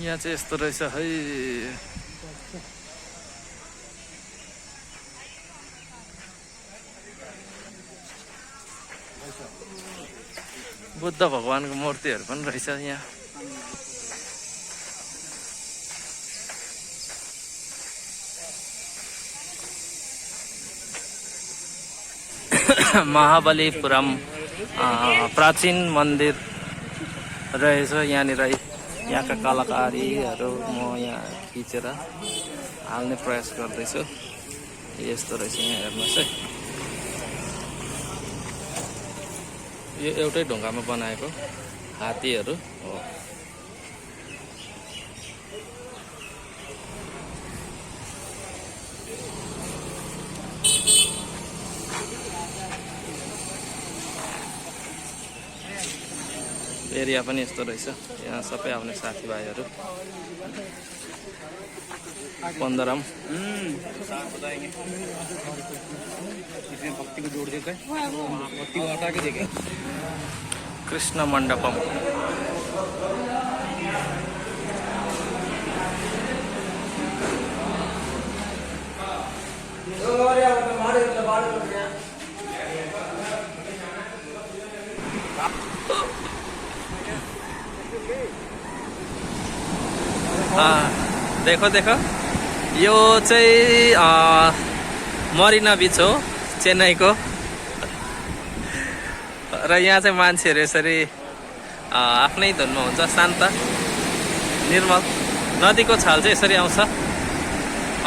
यहाँ चाहिँ यस्तो रहेछ है। बुद्ध भगवानको मूर्तिहरू पनि रहेछ यहाँ। महाबलीपुरम प्राचीन मन्दिर रहेछ यहाँनिर। यहाँका कलाकारीहरू म यहाँ खिचेर हाल्ने प्रयास गर्दैछु। यस्तो रहेछ यहाँ हेर्नुहोस् है। यो एउटै ढुङ्गामा बनाएको हात्तीहरू हो। एरिया पनि यस्तो रहेछ। यहाँ सबै आउने साथीभाइहरू 15 कृष्ण मण्डपम। देखो देखो, यो चाहिँ मरिना बीच हो चेन्नईको। र यहाँ चाहिँ मान्छेहरू यसरी आफ्नै धुनमा हुन्छ, शान्त निर्मल। नदीको छाल चाहिँ यसरी आउँछ।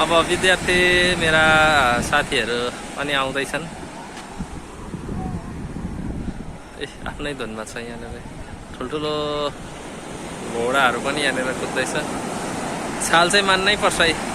अब विद्यार्थी मेरा साथीहरू पनि आउँदैछन्। आफ्नै धुनमा छ यहाँनिर। ठुल्ठुलो घोडाहरू पनि यहाँनिर कुद्दैछ। छाल चाहिँ मान्नै पर्छ है।